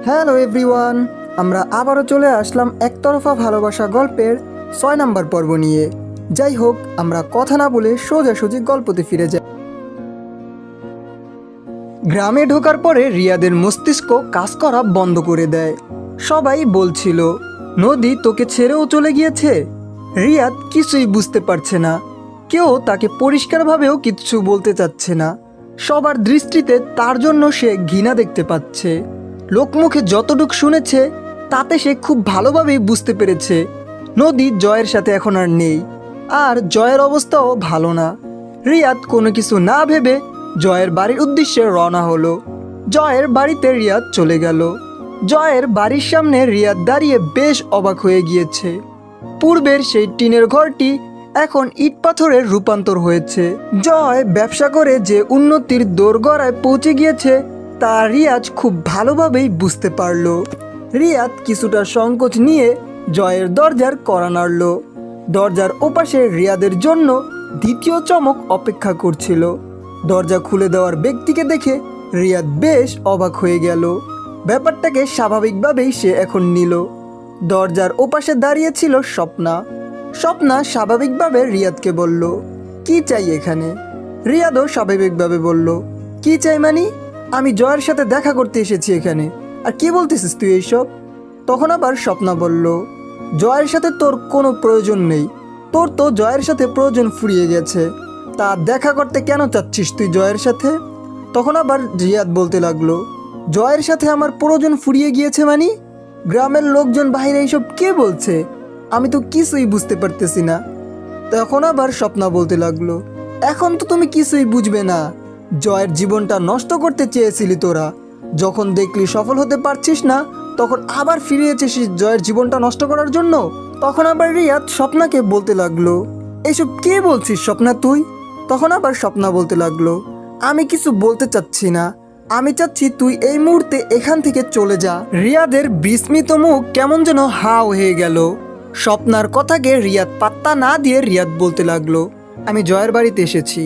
Hello everyone, আমরা আবারও চলে আসলাম একতরফা ভালোবাসা গল্পের 6 নম্বর পর্ব নিয়ে। যাই হোক, আমরা কথা না বলে সোজাসুজি গল্পতে ফিরে যাই। গ্রামে ঢোকার পরে রিয়াদের মস্তিষ্ক কাজ করা বন্ধ করে দেয়। সবাই বলছিল নদী তোকে ছেড়েও চলে গিয়েছে। রিয়াদ কিছুই বুঝতে পারছে না, কেউ তাকে পরিষ্কারভাবেও কিচ্ছু বলতে চাচ্ছে না। সবার দৃষ্টিতে তার জন্য সে ঘৃণা দেখতে পাচ্ছে। লোকমুখে যতটুক শুনেছে তাতে সে খুব ভালোভাবেই বুঝতে পেরেছে নদী জয়ের সাথে এখন আর নেই, আর জয়ের অবস্থাও ভালো না। রিয়াদ কোনো কিছু না ভেবে জয়ের বাড়ির উদ্দেশ্যে রওনা হলো। জয়ের বাড়িতে রিয়াদ চলে গেল। জয়ের বাড়ির সামনে রিয়াদ দাঁড়িয়ে বেশ অবাক হয়ে গিয়েছে। পূর্বের সেই টিনের ঘরটি এখন ইট পাথরের রূপান্তর হয়েছে। জয় ব্যবসা করে যে উন্নতির দোরগোড়ায় পৌঁছে গিয়েছে তা রিয়াজ খুব ভালোভাবেই বুঝতে পারল। রিয়াদ কিছুটা সংকোচ নিয়ে জয়ের দরজার কড়া নাড়ল। দরজার ওপাশে রিয়াদের জন্য দ্বিতীয় চমক অপেক্ষা করছিল। দরজা খুলে দেওয়ার ব্যক্তিকে দেখে রিয়াদ বেশ অবাক হয়ে গেল। ব্যাপারটাকে স্বাভাবিকভাবেই সে এখন নিল। দরজার ওপাশে দাঁড়িয়ে ছিল স্বপ্না। স্বপ্না স্বাভাবিকভাবে রিয়াদকে বলল, কি চাই এখানে? রিয়াদও স্বাভাবিকভাবে বলল, কি চাই মানে? আমি জয়ের সাথে দেখা করতে এসেছি এখানে, আর কি বলতেছিস তুই এইসব? তখন আবার স্বপ্না বলল, জয়ের সাথে তোর কোনো প্রয়োজন নেই, তোর তো জয়ের সাথে প্রয়োজন ফুরিয়ে গেছে, তা দেখা করতে কেন চাচ্ছিস তুই জয়ের সাথে? তখন আবার রিয়াদ বলতে লাগলো, জয়ের সাথে আমার প্রয়োজন ফুরিয়ে গিয়েছে মানে? গ্রামের লোকজন বাইরে এইসব কে বলছে? আমি তো কিছুই বুঝতে পারতেছি না। তখন আবার স্বপ্না বলতে লাগলো, এখন তো তুমি কিছুই বুঝবে না। জয়ের জীবনটা নষ্ট করতে চেয়েছিলি তোরা, যখন দেখলি সফল হতে পারছিস না তখন আবার ফিরে এসেছিস জয়ের জীবনটা নষ্ট করার জন্য। তখন আবার রিয়াদ স্বপ্নাকে বলতে লাগলো, এইসব কে বলছিস স্বপ্না তুই? তখন আবার স্বপ্না বলতে লাগলো, আমি কিছু বলতে চাচ্ছি না, আমি চাচ্ছি তুই এই মুহূর্তে এখান থেকে চলে যা। রিয়াদের বিস্মিত মুখ কেমন যেন হাও হয়ে গেল। স্বপ্নার কথাকে রিয়াদ পাত্তা না দিয়ে রিয়াদ বলতে লাগলো, আমি জয়ের বাড়িতে এসেছি,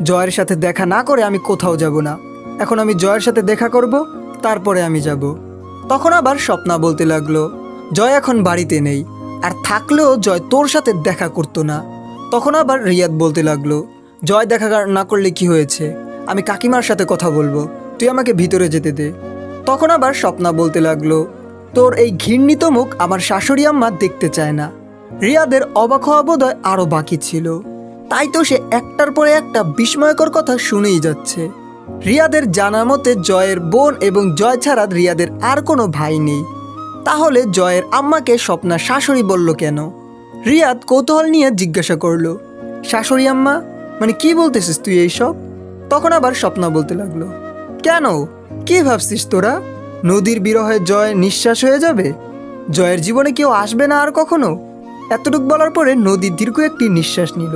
জয়ের সাথে দেখা না করে আমি কোথাও যাব না। এখন আমি জয়ের সাথে দেখা করব, তারপরে আমি যাব। তখন আবার স্বপ্না বলতে লাগলো, জয় এখন বাড়িতে নেই, আর থাকলেও জয় তোর সাথে দেখা করতো না। তখন আবার রিয়াদ বলতে লাগলো, জয় দেখা না করলে কি হয়েছে? আমি কাকিমার সাথে কথা বলবো, তুই আমাকে ভিতরে যেতে দে। তখন আবার স্বপ্না বলতে লাগলো, তোর এই ঘৃণিত মুখ আমার শাশুড়ি আম্মা দেখতে চায় না। রিয়াদের অবাক হওয়া বোধহয় আরও বাকি ছিল, তাই তো সে একটার পরে একটা বিস্ময়কর কথা শুনেই যাচ্ছে। রিয়াদের জানা মতে জয়ের বোন এবং জয় ছাড়া রিয়াদের আর কোনো ভাই নেই। তাহলে জয়ের আম্মাকে স্বপ্না শাশুড়ি বলল কেন? রিয়াদ কৌতূহল নিয়ে জিজ্ঞাসা করলো, শাশুড়ি আম্মা মানে কি বলতেছিস তুই এইসব? তখন আবার স্বপ্না বলতে লাগলো, কেন, কি ভাবছিস তোরা? নদীর বিরহে জয় নিঃশ্বাস হয়ে যাবে? জয়ের জীবনে কেউ আসবে না আর কখনো? এতটুকু বলার পরে নদী দীর্ঘ একটি নিঃশ্বাস নিল,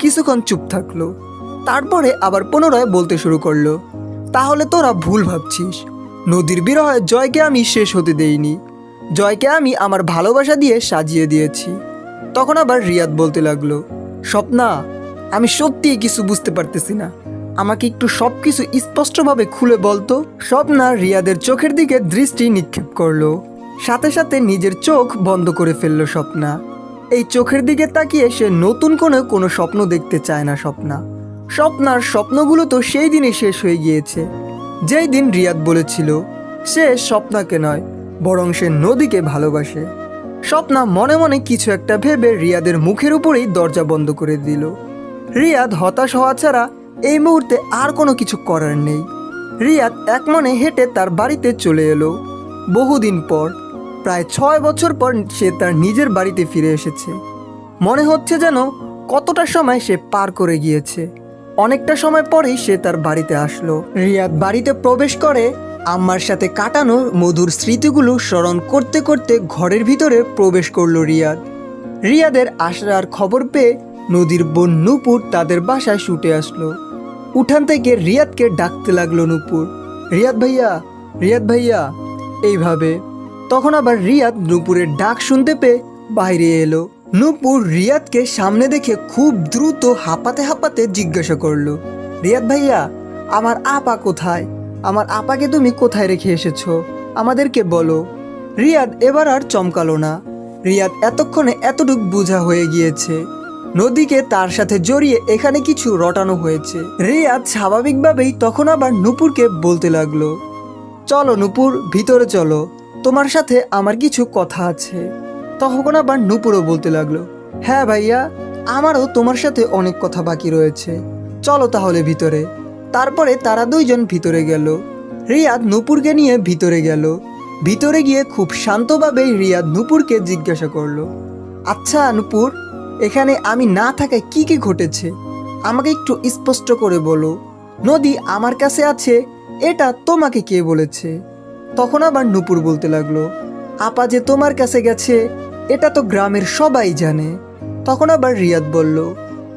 কিছুক্ষণ চুপ থাকলো, তারপরে আবার পুনরায় বলতে শুরু করলো, তাহলে তোরা ভুল ভাবছিস। নদীর বিরহে জয়কে আমি শেষ হতে দেইনি, জয়কে আমি আমার ভালোবাসা দিয়ে সাজিয়ে দিয়েছি। তখন আবার রিয়াদ বলতে লাগলো, স্বপ্না আমি সত্যিই কিছু বুঝতে পারতেছি না, আমাকে একটু সব কিছু স্পষ্টভাবে খুলে বলতো। স্বপ্না রিয়াদের চোখের দিকে দৃষ্টি নিক্ষেপ করলো, সাথে সাথে নিজের চোখ বন্ধ করে ফেললো স্বপ্না। এই চোখের দিকে তাকিয়ে সে নতুন কোনো স্বপ্ন দেখতে চায় না স্বপ্না। স্বপ্নার স্বপ্নগুলো তো সেই দিনই শেষ হয়ে গিয়েছে, যেই দিন রিয়াদ বলেছিল সে স্বপ্নাকে নয় বরং সে নদীকে ভালোবাসে। স্বপ্না মনে মনে কিছু একটা ভেবে রিয়াদের মুখের উপরেই দরজা বন্ধ করে দিল। রিয়াদ হতাশ হওয়া ছাড়া এই মুহূর্তে আর কোনো কিছু করার নেই। রিয়াদ এক মনে হেঁটে তার বাড়িতে চলে এলো। বহুদিন পর, প্রায় 6 বছর পর সে তার নিজের বাড়িতে ফিরে এসেছে। মনে হচ্ছে যেন কতটা সময় সে পার করে গিয়েছে। অনেকটা সময় পরেই সে তার বাড়িতে আসলো। রিয়াদ বাড়িতে প্রবেশ করে আম্মার সাথে কাটানো মধুর স্মৃতিগুলো স্মরণ করতে করতে ঘরের ভিতরে প্রবেশ করলো রিয়াদ। রিয়াদের আসার খবর পেয়ে নদীর বোন নূপুর তাদের বাসায় ছুটে আসলো। উঠান থেকে রিয়াদকে ডাকতে লাগলো নূপুর, রিয়াদ ভাইয়া, রিয়াদ ভাইয়া এইভাবে। তখন আবার রিয়াদ নূপুরের ডাক শুনতে পেয়ে বাইরে এলো। নূপুর রিয়াদকে সামনে দেখে খুব দ্রুত হাঁপাতে হাঁপাতে জিজ্ঞাসা করলো, রিয়াদ ভাইয়া আমার আপা কোথায়? আমার আপাকে তুমি কোথায় রেখে এসেছো? আমাদেরকে বলো। রিয়াদ এবার আর চমকালো না। রিয়াদ এতক্ষণে এতটুক বোঝা হয়ে গিয়েছে, নদীকে তার সাথে জড়িয়ে এখানে কিছু রটানো হয়েছে। রিয়াদ স্বাভাবিকভাবেই তখন আবার নূপুরকে বলতে লাগলো, চলো নূপুর, ভিতরে চলো, তোমার সাথে আমার কিছু কথা আছে। তখন আবার নূপুরও বলতে লাগলো, হ্যাঁ ভাইয়া, আমারও তোমার সাথে অনেক কথা বাকি রয়েছে, চলো তাহলে ভিতরে। তারপরে তারা দুইজন ভিতরে গেল। রিয়াদ নূপুরকে নিয়ে ভিতরে গেল। ভিতরে গিয়ে খুব শান্তভাবে রিয়াদ নূপুরকে জিজ্ঞাসা করলো, আচ্ছা নূপুর, এখানে আমি না থাকায় কি কি ঘটেছে আমাকে একটু স্পষ্ট করে বলো। নদী আমার কাছে আছে এটা তোমাকে কে বলেছে? তখন আবার নূপুর বলতে লাগলো, আপা যে তোমার কাছে গেছে এটা তো গ্রামের সবাই জানে। তখন আবার রিয়াদ বলল,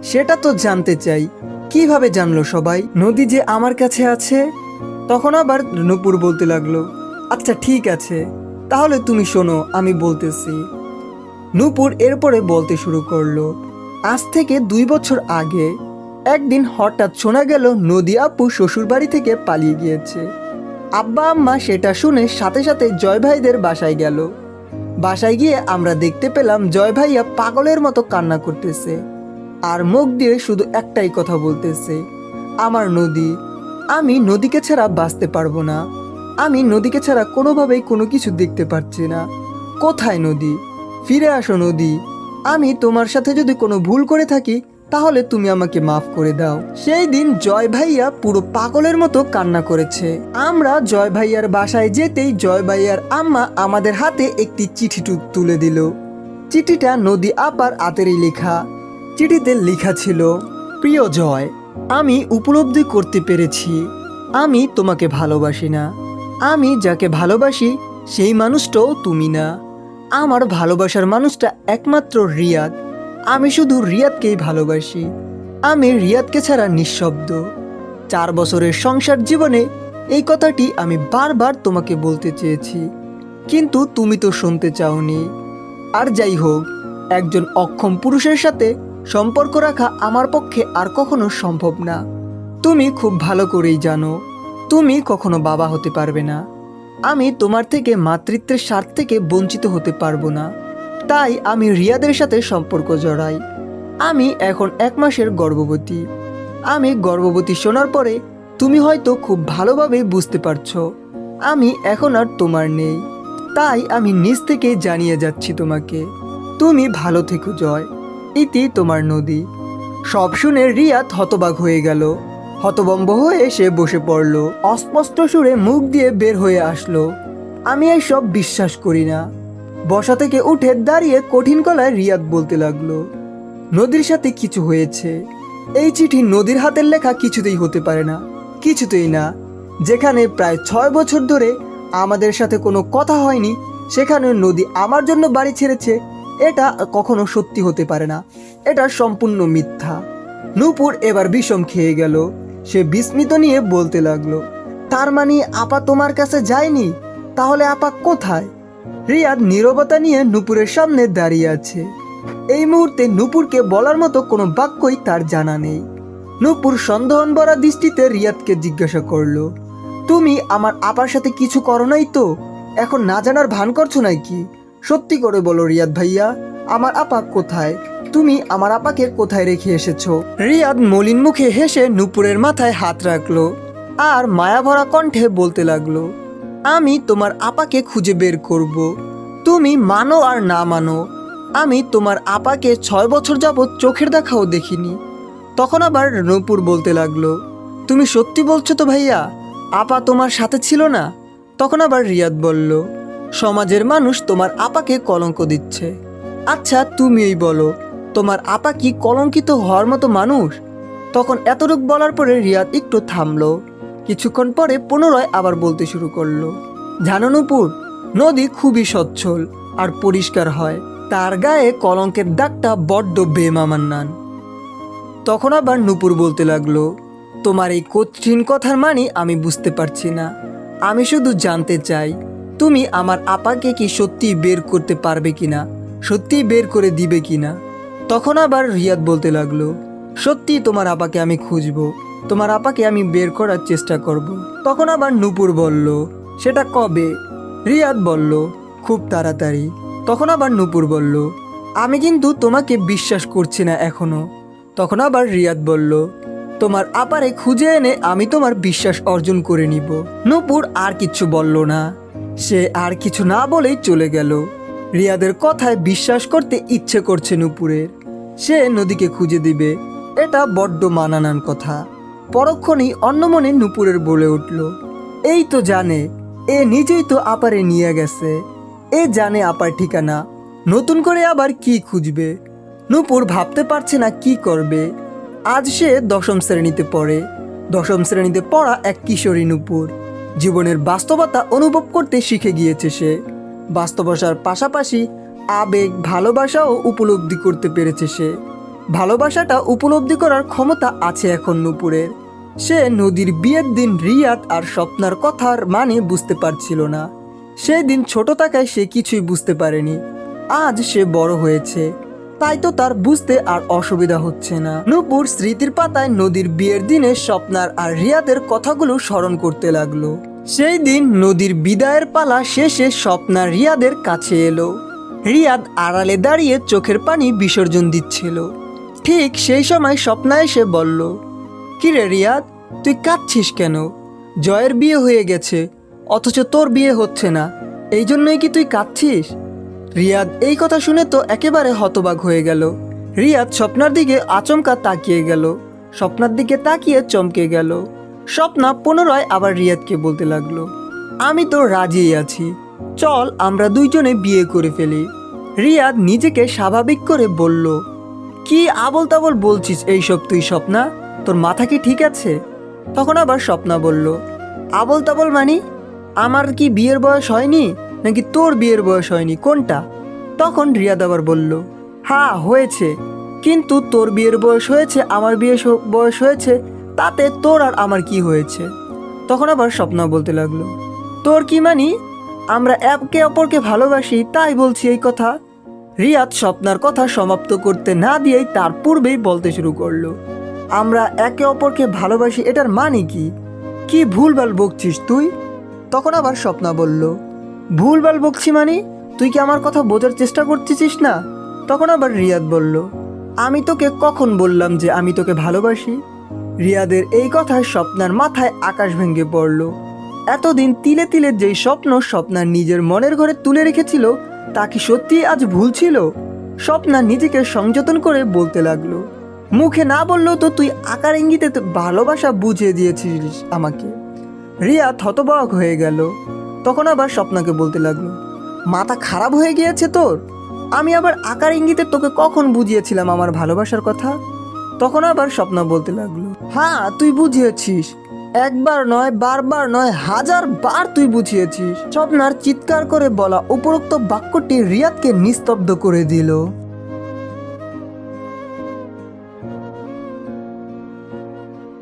সেটা তো জানতে চাই, কিভাবে জানলো সবাই নদী যে আমার কাছে আছে? তখন আবার নূপুর বলতে লাগলো, আচ্ছা ঠিক আছে, তাহলে তুমি শোনো, আমি বলতেছি। নূপুর এরপরে বলতে শুরু করলো, আজ থেকে 2 বছর আগে একদিন হঠাৎ শোনা গেল নদী আপু শ্বশুর বাড়ি থেকে পালিয়ে গিয়েছে। আব্বা আম্মা সেটা শুনে সাথে সাথে জয় ভাইদের বাসায় গেল। বাসায় গিয়ে আমরা দেখতে পেলাম জয় ভাইয়া পাগলের মতো কান্না করতেছে আর মুখ দিয়ে শুধু একটাই কথা বলতেছে, আমার নদী, আমি নদীকে ছাড়া বাঁচতে পারবো না, আমি নদীকে ছাড়া কোনোভাবেই কোনো কিছু দেখতে পাচ্ছি না। কোথায় নদী? ফিরে আসো নদী, আমি তোমার সাথে যদি কোনো ভুল করে থাকি তাহলে তুমি আমাকে মাফ করে দাও। সেই দিন জয় ভাইয়া পুরো পাগলের মতো কান্না করেছে। আমরা জয় ভাইয়ার বাসায় যেতেই জয় ভাইয়ার আম্মা আমাদের হাতে একটি চিঠি তুলে দিল। চিঠিটা নদী আপার হাতেরই লেখা। চিঠিতে লেখা ছিল, প্রিয় জয়, আমি উপলব্ধি করতে পেরেছি আমি তোমাকে ভালোবাসি না। আমি যাকে ভালোবাসি সেই মানুষটাও তুমি না। আমার ভালোবাসার মানুষটা একমাত্র রিয়াদ। আমি শুধু রিয়াদকেই ভালোবাসি। আমি রিয়াদকে ছাড়া নিঃশব্দ। 4 বছরের সংসার জীবনে এই কথাটি আমি বারবার তোমাকে বলতে চেয়েছি, কিন্তু তুমি তো শুনতে চাওনি। আর যাই হোক, একজন অক্ষম পুরুষের সাথে সম্পর্ক রাখা আমার পক্ষে আর কখনো সম্ভব না। তুমি খুব ভালো করেই জানো তুমি কখনো বাবা হতে পারবে না। আমি তোমার থেকে মাতৃত্বের স্বার্থ থেকে বঞ্চিত হতে পারবো না। তাই আমি রিয়াদের সাথে সম্পর্ক জড়াই। আমি এখন 1 মাসের গর্ভবতী। আমি গর্ভবতী শোনার পরে তুমি হয়তো খুব ভালোভাবে বুঝতে পারছো আমি এখন আর তোমার নেই। তাই আমি নিজ থেকে জানিয়ে যাচ্ছি তোমাকে, তুমি ভালো থেকো জয়। ইতি তোমার নদী। সব শুনে রিয়াদ হতবাক হয়ে গেল। হতভম্ব হয়ে সে বসে পড়ল। অস্পষ্ট সুরে মুখ দিয়ে বের হয়ে আসলো, আমি এসব বিশ্বাস করি না। বসা থেকে উঠে দাঁড়িয়ে কঠিন গলায় রিয়াদ বলতে লাগলো, নদীর সাথে কিছু হয়েছে। এই চিঠি নদীর হাতের লেখা কিছুতেই হতে পারে না, কিছুতেই না। যেখানে প্রায় 6 বছর ধরে আমাদের সাথে কোনো কথা হয়নি, সেখানে নদী আমার জন্য বাড়ি ছেড়েছে, এটা কখনো সত্যি হতে পারে না। এটা সম্পূর্ণ মিথ্যা। নূপুর এবার বিষম খেয়ে গেল। সে বিস্মিত নিয়ে বলতে লাগলো, তার মানে আপা তোমার কাছে যায়নি? তাহলে আপা কোথায়? রিয়াদ নীরবতা নিয়ে নূপুরের সামনে দাঁড়িয়ে আছে। এই মুহূর্তে নূপুরকে বলার মতো কোনো বাক্যই তার জানা নেই। নূপুর সন্দেহন ভরা দৃষ্টিতে রিয়াদকে জিজ্ঞাসা করলো, তুমি আমার আপার সাথে কিছু করো নাই তো? এখন না জানার ভান করছো নাকি? সত্যি করে বলো রিয়াদ ভাইয়া, আমার আপা কোথায়? তুমি আমার আপাকে কোথায় রেখে এসেছো? রিয়াদ মলিন মুখে হেসে নূপুরের মাথায় হাত রাখলো আর মায়াভরা কণ্ঠে বলতে লাগলো, আমি তোমার আপাকে খুঁজে বের করব। তুমি মানো আর না মানো, আমি তোমার আপাকে 6 বছর যাবৎ চোখের দেখাও দেখিনি। তখন আবার নূপুর বলতে লাগলো, তুমি সত্যি বলছো তো ভাইয়া, আপা তোমার সাথে ছিল না? তখন আবার রিয়াদ বলল, সমাজের মানুষ তোমার আপাকে কলঙ্ক দিচ্ছে। আচ্ছা তুমিই বলো, তোমার আপা কি কলঙ্কিত হওয়ার মতো মানুষ? তখন এতটুক বলার পরে রিয়াদ একটু থামলো। কিছুক্ষণ পরে পুনরায় আবার বলতে শুরু করলো, জানো নূপুর, নদী খুবই সচ্ছল আর পরিষ্কার হয়, তার গায়ে কলঙ্কের দাগটা বড্ড বেমানান। তখন আবার নূপুর বলতে লাগলো, তোমার এই কঠিন কথার মানে আমি বুঝতে পারছি না। আমি শুধু জানতে চাই, তুমি আমার আপাকে কি সত্যি বের করতে পারবে কিনা, সত্যি বের করে দিবে কিনা? তখন আবার রিয়াদ বলতে লাগলো, সত্যি তোমার আপাকে আমি খুঁজবো, তোমার আপাকে আমি বের করার চেষ্টা করব। তখন আবার নূপুর বলল, সেটা কবে? রিয়াদ বলল, খুব তাড়াতাড়ি। তখন আবার নূপুর বলল, আমি কিন্তু তোমাকে বিশ্বাস করছি না এখনো। তখন আবার রিয়াদ বলল, তোমার আপারে খুঁজে এনে আমি তোমার বিশ্বাস অর্জন করে নিব। নূপুর আর কিচ্ছু বলল না, সে আর কিছু না বলেই চলে গেল। রিয়াদের কথায় বিশ্বাস করতে ইচ্ছে করছে নূপুরের। সে নদীকে খুঁজে দিবে, এটা বড্ড মানানান কথা। পরক্ষণেই অন্যমনে নূপুরের বলে উঠল, এই তো জানে, এ নিজেই তো আপারে নিয়ে গেছে। এ জানে আপার ঠিকানা, নতুন করে আবার কি খুঁজবে। নূপুর ভাবতে পারছে না কি করবে। আজ সে 10ম শ্রেণীতে পড়ে। 10ম শ্রেণীতে পড়া এক কিশোরী নূপুর জীবনের বাস্তবতা অনুভব করতে শিখে গিয়েছে। সে বাস্তবতার পাশাপাশি আবেগ, ভালোবাসাও উপলব্ধি করতে পেরেছে। সে ভালোবাসাটা উপলব্ধি করার ক্ষমতা আছে এখন নূপুরের। সে নদীর বিয়ের দিন রিয়াদ আর স্বপ্নার কথার মানে বুঝতে পারছিল না। সেই দিন ছোট থাকায় সে কিছুই বুঝতে পারেনি। আজ সে বড় হয়েছে, তাই তো তার বুঝতে আর অসুবিধা হচ্ছে না। নূপুর স্মৃতির পাতায় নদীর বিয়ের দিনে স্বপ্নার আর রিয়াদের কথাগুলো স্মরণ করতে লাগলো। সেই দিন নদীর বিদায়ের পালা শেষে স্বপ্না রিয়াদের কাছে এলো। রিয়াদ আড়ালে দাঁড়িয়ে চোখের পানি বিসর্জন দিচ্ছিল। ঠিক সেই সময় স্বপ্না এসে বলল, কিরে রিয়াদ, তুই কাঁদছিস কেন? জয়ের বিয়ে হয়ে গেছে, অথচ তোর বিয়ে হচ্ছে না, এই জন্যই কি তুই কাঁদছিস? রিয়াদ এই কথা শুনে তো একেবারে হতবাক হয়ে গেল। রিয়াদ স্বপ্নার দিকে আচমকা তাকিয়ে গেল, স্বপ্নার দিকে তাকিয়ে চমকে গেল। স্বপ্না পুনরায় আবার রিয়াদকে বলতে লাগলো, আমি তো রাজিই আছি, চল আমরা দুইজনে বিয়ে করে ফেলি। রিয়াদ নিজেকে স্বাভাবিক করে বলল, কি আবল তাবল বলছিস এইসব তুই স্বপ্না, তোর মাথা কি ঠিক আছে? তখন আবার স্বপ্না বলল, আবল তাবল মানি? আমার কি বিয়ের বয়স হয়নি, নাকি তোর বিয়ের বয়স হয়নি, কোনটা? তখন রিয়াদ আবার বলল, হ্যাঁ হয়েছে, কিন্তু তোর বিয়ের বয়স হয়েছে, আমার বিয়ের বয়স হয়েছে, তাতে তোর আর আমার কি হয়েছে? তখন আবার স্বপ্না বলতে লাগলো, তোর কি মানি? আমরা একে অপরকে ভালোবাসি, তাই বলছি এই কথা। রিয়াদ স্বপ্নার কথা সমাপ্ত করতে না দিয়েই তার পূর্বেই বলতে শুরু করলো, আমরা একে অপরকে ভালোবাসি, এটার মানে কি? কি ভুলভাল বকছিস তুই? তখন আবার স্বপ্না বলল, ভুলভাল বকছি মানে? তুই কি আমার কথা বোঝার চেষ্টা করতেছিস না? তখন আবার রিয়াদ বলল, আমি তোকে কখন বললাম যে আমি তোকে ভালোবাসি? রিয়াদের এই কথায় স্বপ্নার মাথায় আকাশ ভেঙে পড়ল। এতদিন তিলে তিলে যেই স্বপ্ন স্বপ্নার নিজের মনের ঘরে তুলে রেখেছিল, তা কি সত্যি আজ ভুল ছিল? স্বপ্না নিজেকে সংযতন করে বলতে লাগলো, মুখে না বললেও তো তুই আকার ইঙ্গিতে ভালোবাসা বুঝিয়ে দিয়েছিস আমাকে। রিয়াদ হতবাক হয়ে গেল। তখন আবার স্বপ্নাকে বলতে লাগলো, মাথা খারাপ হয়ে গিয়েছে তোর? আমি আবার আকার ইঙ্গিতে তোকে কখন বুঝিয়েছিলাম আমার ভালোবাসার কথা? তখন আবার স্বপ্না বলতে লাগলো, হ্যাঁ তুই বুঝিয়েছিস, একবার নয়, বারবার নয়, 1000 বার তুই বুঝিয়েছিস। স্বপ্নার চিৎকার করে বলা উপরোক্ত বাক্যটি রিয়াদকে নিস্তব্ধ করে দিল।